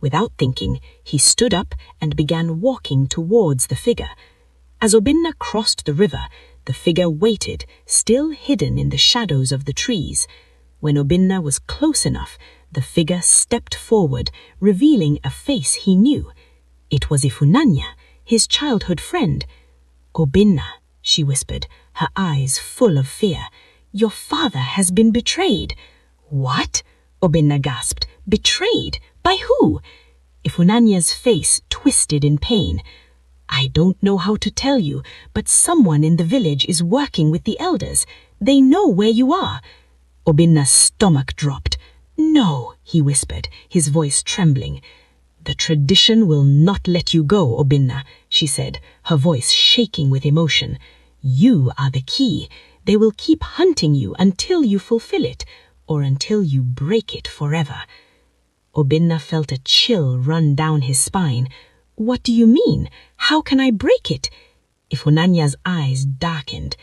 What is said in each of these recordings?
Without thinking, he stood up and began walking towards the figure. As Obinna crossed the river, the figure waited, still hidden in the shadows of the trees. When Obinna was close enough, the figure stepped forward, revealing a face he knew. It was Ifunanya, his childhood friend. "Obinna," she whispered, her eyes full of fear. "Your father has been betrayed." "What?" Obinna gasped. "Betrayed? By who?" Ifunanya's face twisted in pain. "I don't know how to tell you, but someone in the village is working with the elders. They know where you are." Obinna's stomach dropped. "No," he whispered, his voice trembling. "The tradition will not let you go, Obinna," she said, her voice shaking with emotion. "You are the key. They will keep hunting you until you fulfill it, or until you break it forever." Obinna felt a chill run down his spine. "What do you mean? How can I break it?" Ifunanya's eyes darkened.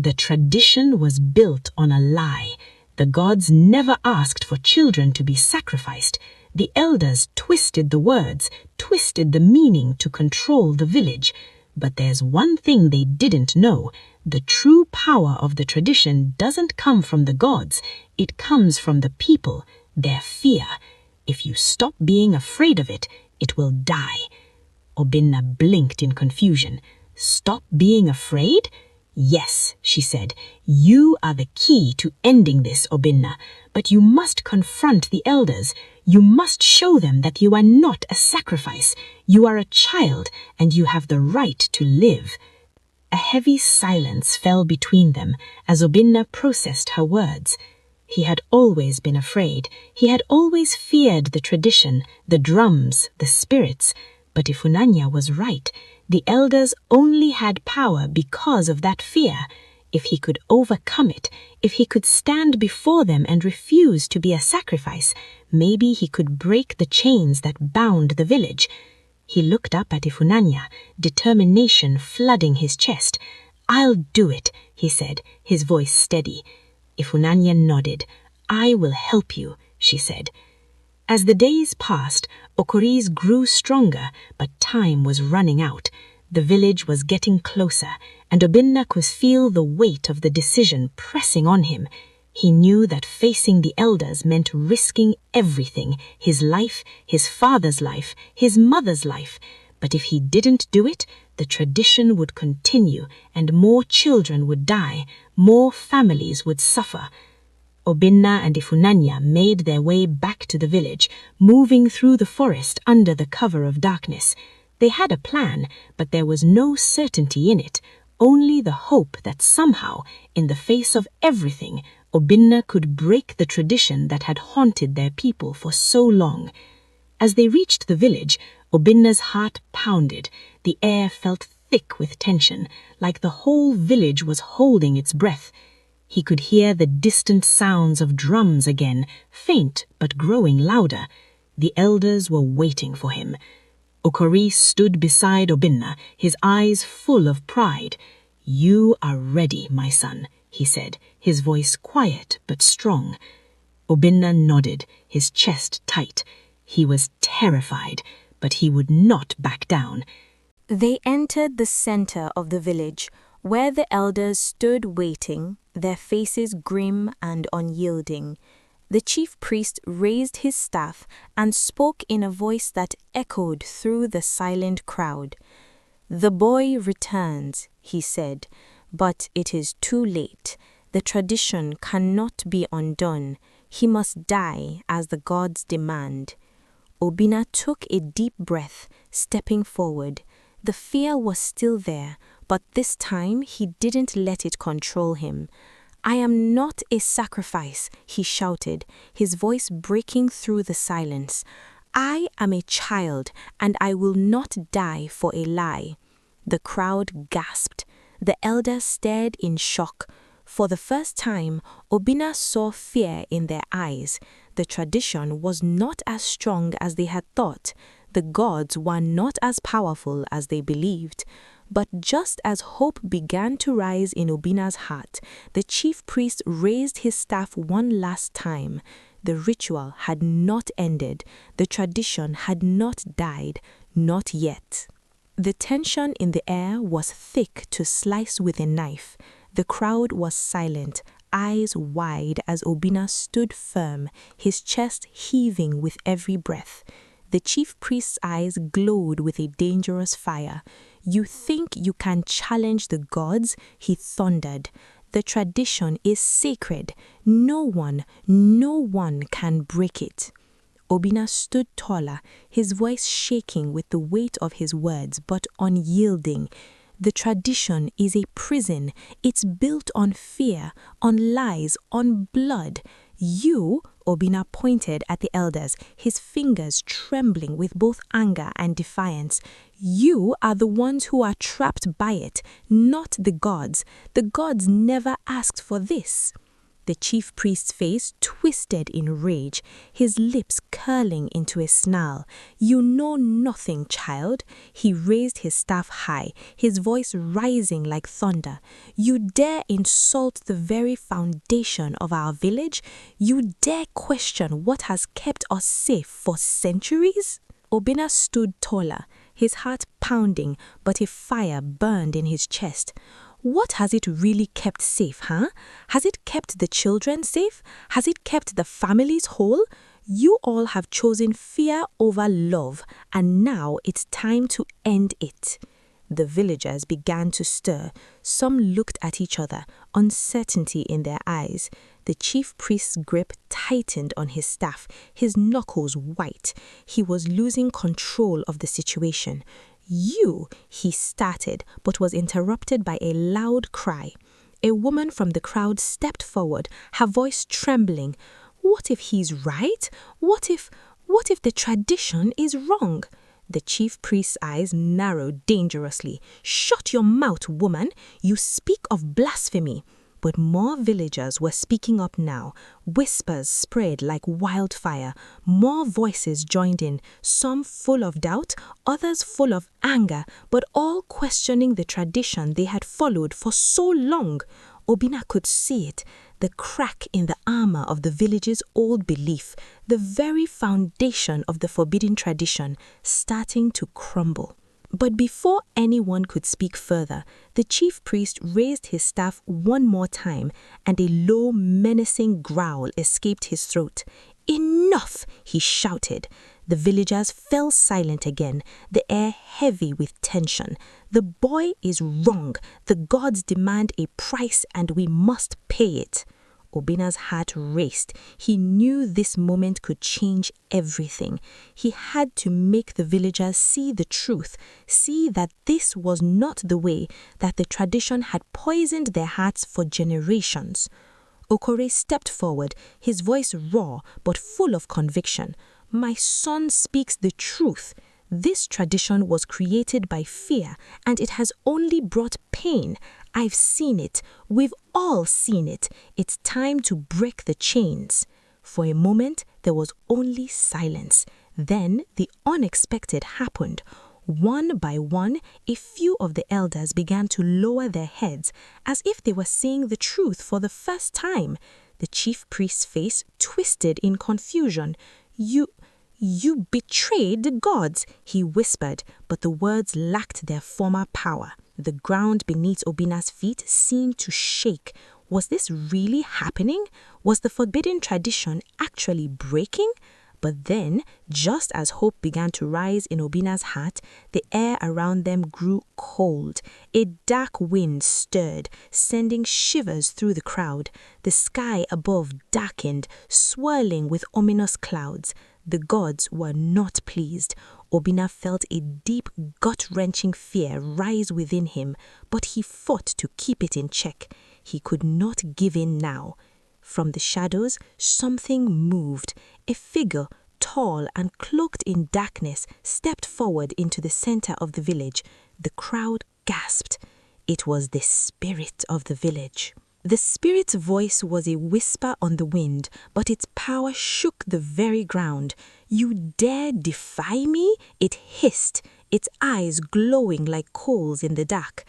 The tradition was built on a lie. The gods never asked for children to be sacrificed. The elders twisted the words, twisted the meaning to control the village. But there's one thing they didn't know. The true power of the tradition doesn't come from the gods. It comes from the people, their fear. If you stop being afraid of it, it will die. Obinna blinked in confusion. "Stop being afraid?" "Yes," she said. "You are the key to ending this, Obinna. But you must confront the elders. You must show them that you are not a sacrifice. You are a child, and you have the right to live." A heavy silence fell between them as Obinna processed her words. He had always been afraid. He had always feared the tradition, the drums, the spirits. But Ifunanya was right. The elders only had power because of that fear. If he could overcome it, if he could stand before them and refuse to be a sacrifice, maybe he could break the chains that bound the village. He looked up at Ifunanya, determination flooding his chest. "I'll do it," he said, his voice steady. Ifunanya nodded. "I will help you," she said. As the days passed, Okori's grew stronger, but time was running out. The village was getting closer, and Obinna could feel the weight of the decision pressing on him. He knew that facing the elders meant risking everything, his life, his father's life, his mother's life. But if he didn't do it, the tradition would continue, and more children would die, more families would suffer. Obinna and Ifunanya made their way back to the village, moving through the forest under the cover of darkness. They had a plan, but there was no certainty in it, only the hope that somehow, in the face of everything, Obinna could break the tradition that had haunted their people for so long. As they reached the village, Obinna's heart pounded. The air felt thick with tension, like the whole village was holding its breath. He could hear the distant sounds of drums again, faint but growing louder. The elders were waiting for him. Okori stood beside Obinna, his eyes full of pride. "You are ready, my son," he said, his voice quiet but strong. Obinna nodded, his chest tight. He was terrified, but he would not back down. They entered the center of the village, where the elders stood waiting, their faces grim and unyielding. The chief priest raised his staff and spoke in a voice that echoed through the silent crowd. "The boy returns," he said, "but it is too late. The tradition cannot be undone. He must die as the gods demand." Obinna took a deep breath, stepping forward. The fear was still there, but this time he didn't let it control him. "I am not a sacrifice," he shouted, his voice breaking through the silence. "I am a child, and I will not die for a lie." The crowd gasped. The elders stared in shock. For the first time, Obinna saw fear in their eyes. The tradition was not as strong as they had thought. The gods were not as powerful as they believed. But just as hope began to rise in Obinna's heart, the chief priest raised his staff one last time. The ritual had not ended. The tradition had not died, not yet. The tension in the air was thick to slice with a knife. The crowd was silent, eyes wide as Obinna stood firm, his chest heaving with every breath. The chief priest's eyes glowed with a dangerous fire. "You think you can challenge the gods?" he thundered. "The tradition is sacred. No one can break it." Obinna stood taller, his voice shaking with the weight of his words, but unyielding. "The tradition is a prison. It's built on fear, on lies, on blood. You," Obinna pointed at the elders, his fingers trembling with both anger and defiance, "you are the ones who are trapped by it, not the gods. The gods never asked for this." The chief priest's face twisted in rage, his lips curling into a snarl. "You know nothing, child." He raised his staff high, his voice rising like thunder. "You dare insult the very foundation of our village? You dare question what has kept us safe for centuries?" Obinna stood taller, his heart pounding, but a fire burned in his chest. "What has it really kept safe, huh? Has it kept the children safe? Has it kept the families whole? You all have chosen fear over love, and now it's time to end it." The villagers began to stir. Some looked at each other, uncertainty in their eyes. The chief priest's grip tightened on his staff, his knuckles white. He was losing control of the situation. "You," he started, but was interrupted by a loud cry. A woman from the crowd stepped forward, her voice trembling. "What if he's right? What if the tradition is wrong?" The chief priest's eyes narrowed dangerously. "Shut your mouth, woman! You speak of blasphemy." But more villagers were speaking up now. Whispers spread like wildfire. More voices joined in, some full of doubt, others full of anger, but all questioning the tradition they had followed for so long. Obinna could see it, the crack in the armor of the village's old belief, the very foundation of the forbidden tradition, starting to crumble. But before anyone could speak further, the chief priest raised his staff one more time, and a low, menacing growl escaped his throat. "Enough!" he shouted. The villagers fell silent again, the air heavy with tension. "The boy is wrong. The gods demand a price, and we must pay it." Obinna's heart raced. He knew this moment could change everything. He had to make the villagers see the truth, see that this was not the way, that the tradition had poisoned their hearts for generations. Okore stepped forward, his voice raw but full of conviction. "My son speaks the truth. This tradition was created by fear, and it has only brought pain. I've seen it. We've all seen it. It's time to break the chains." For a moment, there was only silence. Then the unexpected happened. One by one, a few of the elders began to lower their heads, as if they were seeing the truth for the first time. The chief priest's face twisted in confusion. You betrayed the gods," he whispered, but the words lacked their former power. The ground beneath Obinna's feet seemed to shake. Was this really happening? Was the forbidden tradition actually breaking? But then, just as hope began to rise in Obinna's heart, the air around them grew cold. A dark wind stirred, sending shivers through the crowd. The sky above darkened, swirling with ominous clouds. The gods were not pleased. Obinna felt a deep, gut-wrenching fear rise within him, but he fought to keep it in check. He could not give in now. From the shadows, something moved. A figure, tall and cloaked in darkness, stepped forward into the center of the village. The crowd gasped. It was the spirit of the village. The spirit's voice was a whisper on the wind, but its power shook the very ground. "You dare defy me?" it hissed, its eyes glowing like coals in the dark.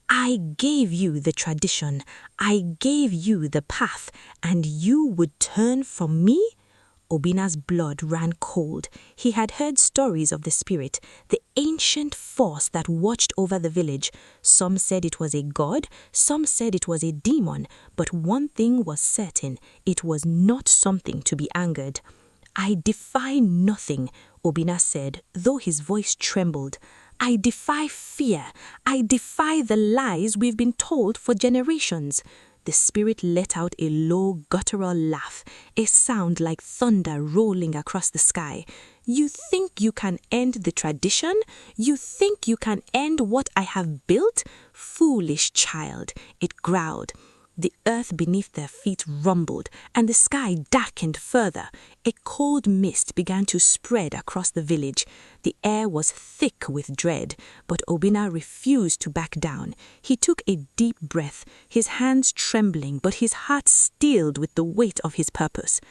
"I gave you the tradition. I gave you the path, and you would turn from me?" Obinna's blood ran cold. He had heard stories of the spirit, the ancient force that watched over the village. Some said it was a god, some said it was a demon, but one thing was certain, it was not something to be angered. "I defy nothing," Obinna said, though his voice trembled. "I defy fear. I defy the lies we've been told for generations." The spirit let out a low, guttural laugh, a sound like thunder rolling across the sky. "You think you can end the tradition? You think you can end what I have built? Foolish child," it growled. The earth beneath their feet rumbled, and the sky darkened further. A cold mist began to spread across the village. The air was thick with dread, but Obinna refused to back down. He took a deep breath, his hands trembling, but his heart steeled with the weight of his purpose.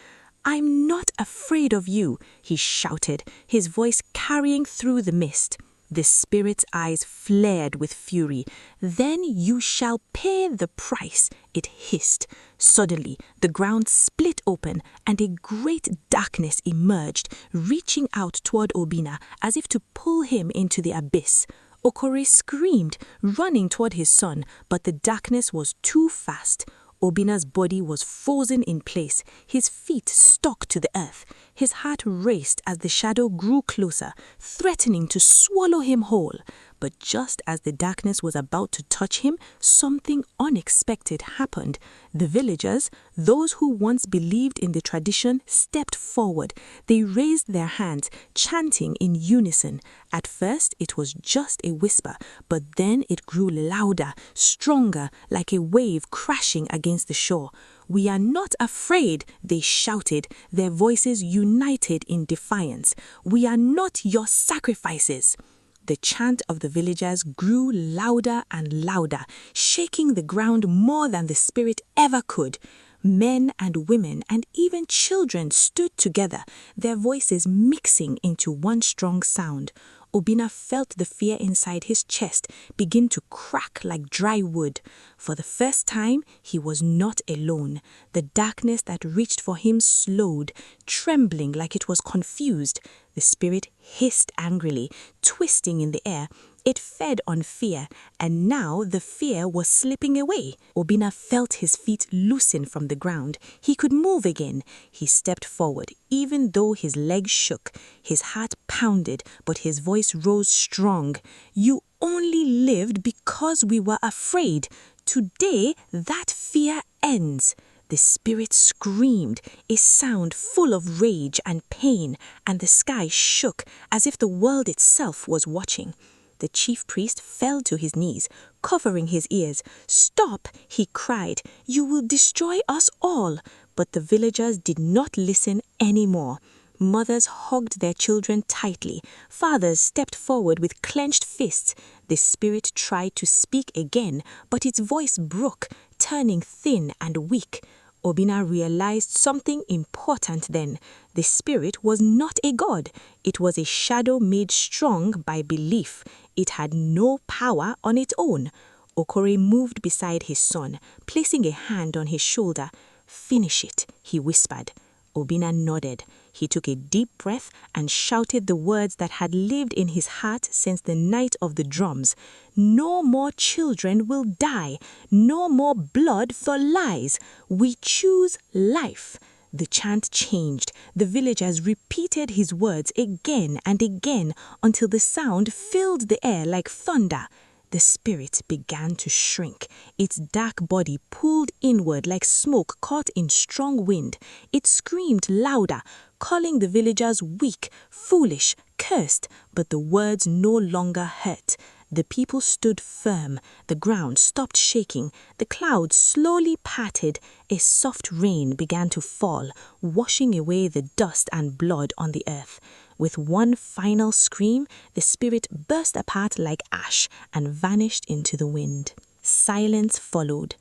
"I'm not afraid of you," he shouted, his voice carrying through the mist. The spirit's eyes flared with fury. "Then you shall pay the price," it hissed. Suddenly, the ground split open and a great darkness emerged, reaching out toward Obinna as if to pull him into the abyss. Okore screamed, running toward his son, but the darkness was too fast. Obinna's body was frozen in place, his feet stuck to the earth. His heart raced as the shadow grew closer, threatening to swallow him whole. But just as the darkness was about to touch him, something unexpected happened. The villagers, those who once believed in the tradition, stepped forward. They raised their hands, chanting in unison. At first, it was just a whisper, but then it grew louder, stronger, like a wave crashing against the shore. "We are not afraid," they shouted, their voices united in defiance. "We are not your sacrifices." The chant of the villagers grew louder and louder, shaking the ground more than the spirit ever could. Men and women and even children stood together, their voices mixing into one strong sound. Obinna felt the fear inside his chest begin to crack like dry wood. For the first time, he was not alone. The darkness that reached for him slowed, trembling like it was confused. The spirit hissed angrily, twisting in the air. It fed on fear, and now the fear was slipping away. Obinna felt his feet loosen from the ground. He could move again. He stepped forward, even though his legs shook. His heart pounded, but his voice rose strong. "You only lived because we were afraid. Today, that fear ends." The spirit screamed, a sound full of rage and pain, and the sky shook as if the world itself was watching. The chief priest fell to his knees, covering his ears. "Stop," he cried. "You will destroy us all." But the villagers did not listen anymore. Mothers hugged their children tightly. Fathers stepped forward with clenched fists. The spirit tried to speak again, but its voice broke, turning thin and weak. Obinna realized something important then. The spirit was not a god. It was a shadow made strong by belief. It had no power on its own. Okore moved beside his son, placing a hand on his shoulder. "Finish it," he whispered. Obinna nodded. He took a deep breath and shouted the words that had lived in his heart since the night of the drums. "No more children will die. No more blood for lies. We choose life." The chant changed. The villagers repeated his words again and again until the sound filled the air like thunder. The spirit began to shrink. Its dark body pulled inward like smoke caught in strong wind. It screamed louder, calling the villagers weak, foolish, cursed, but the words no longer hurt. The people stood firm. The ground stopped shaking. The clouds slowly parted. A soft rain began to fall, washing away the dust and blood on the earth. With one final scream, the spirit burst apart like ash and vanished into the wind. Silence followed,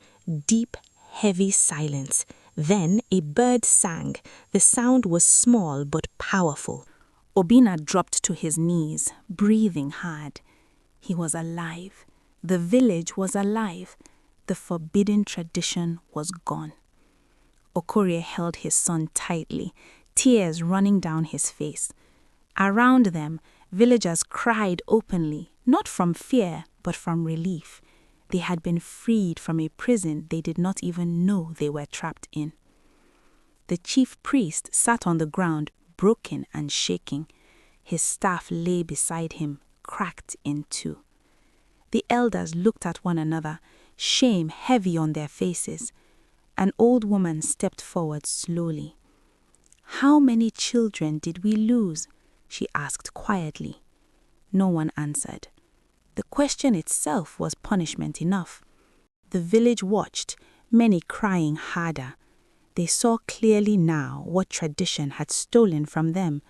deep, heavy silence. Then a bird sang. The sound was small but powerful. Obinna dropped to his knees, breathing hard. He was alive. The village was alive. The forbidden tradition was gone. Okore held his son tightly, tears running down his face. Around them, villagers cried openly, not from fear, but from relief. They had been freed from a prison they did not even know they were trapped in. The chief priest sat on the ground, broken and shaking. His staff lay beside him, cracked in two. The elders looked at one another, shame heavy on their faces. An old woman stepped forward slowly. "How many children did we lose?" she asked quietly. No one answered. The question itself was punishment enough. The village watched, many crying harder. They saw clearly now what tradition had stolen from them: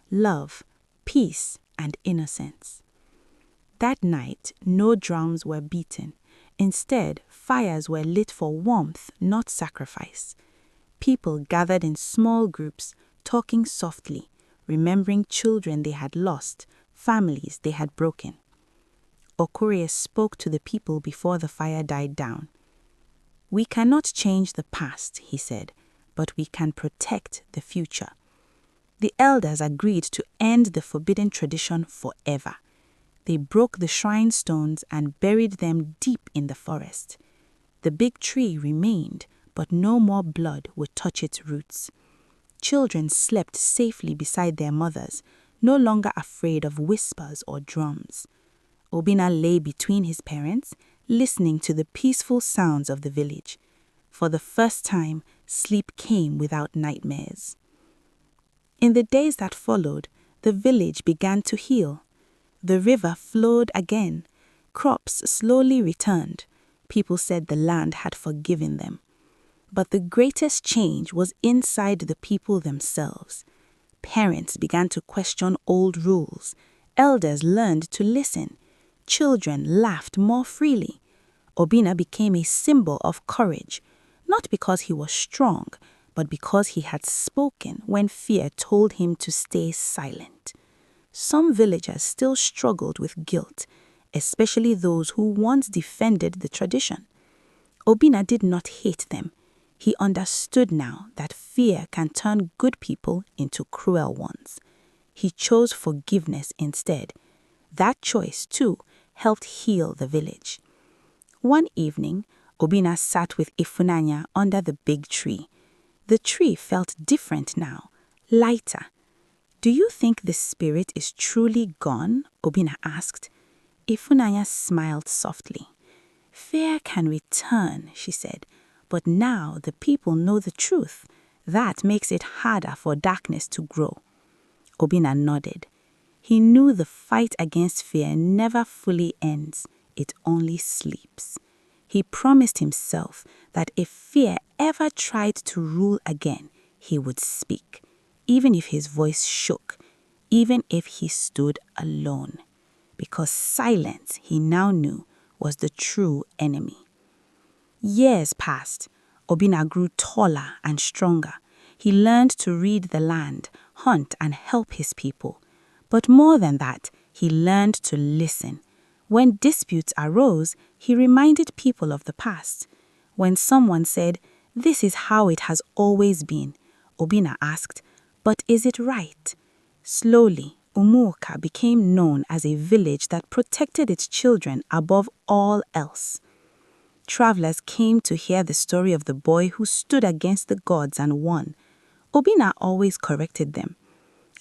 love, peace, and innocence. That night, no drums were beaten. Instead, fires were lit for warmth, not sacrifice. People gathered in small groups, talking softly, remembering children they had lost, families they had broken. Okorie spoke to the people before the fire died down. "We cannot change the past," he said, "but we can protect the future." The elders agreed to end the forbidden tradition forever. They broke the shrine stones and buried them deep in the forest. The big tree remained, but no more blood would touch its roots. Children slept safely beside their mothers, no longer afraid of whispers or drums. Obinna lay between his parents, listening to the peaceful sounds of the village. For the first time, sleep came without nightmares. In the days that followed, the village began to heal. The river flowed again. Crops slowly returned. People said the land had forgiven them. But the greatest change was inside the people themselves. Parents began to question old rules. Elders learned to listen. Children laughed more freely. Obinna became a symbol of courage, not because he was strong, but because he had spoken when fear told him to stay silent. Some villagers still struggled with guilt, especially those who once defended the tradition. Obinna did not hate them. He understood now that fear can turn good people into cruel ones. He chose forgiveness instead. That choice, too, helped heal the village. One evening, Obinna sat with Ifunanya under the big tree. The tree felt different now, lighter. "Do you think the spirit is truly gone?" Obinna asked. Ifunanya smiled softly. "Fear can return," she said, "but now the people know the truth. That makes it harder for darkness to grow." Obinna nodded. He knew the fight against fear never fully ends, it only sleeps. He promised himself that if fear ever tried to rule again, he would speak, even if his voice shook, even if he stood alone. Because silence, he now knew, was the true enemy. Years passed. Obinna grew taller and stronger. He learned to read the land, hunt, and help his people. But more than that, he learned to listen. When disputes arose, he reminded people of the past. When someone said, "This is how it has always been," Obinna asked, "But is it right?" Slowly, Umuoka became known as a village that protected its children above all else. Travelers came to hear the story of the boy who stood against the gods and won. Obinna always corrected them.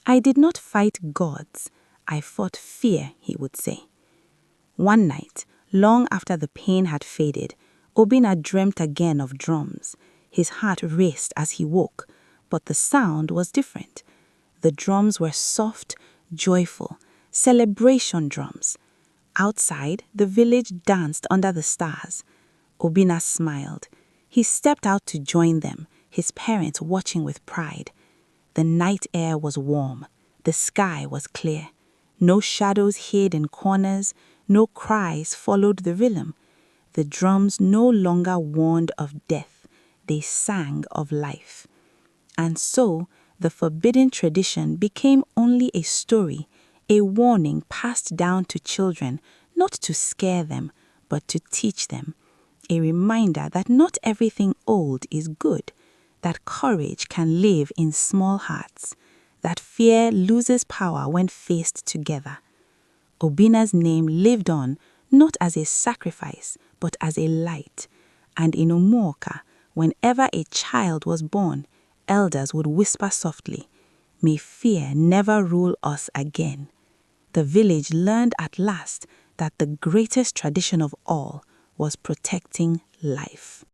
"I did not fight gods. I fought fear," he would say. One night, long after the pain had faded, Obinna dreamt again of drums. His heart raced as he woke, but the sound was different. The drums were soft, joyful, celebration drums. Outside, the village danced under the stars. Obinna smiled. He stepped out to join them, his parents watching with pride. The night air was warm. The sky was clear. No shadows hid in corners. No cries followed the rhythm. The drums no longer warned of death. They sang of life. And so, the forbidden tradition became only a story, a warning passed down to children, not to scare them, but to teach them. A reminder that not everything old is good, that courage can live in small hearts, that fear loses power when faced together. Obinna's name lived on not as a sacrifice, but as a light, and in Umuoka, whenever a child was born, elders would whisper softly, "May fear never rule us again." The village learned at last that the greatest tradition of all was protecting life.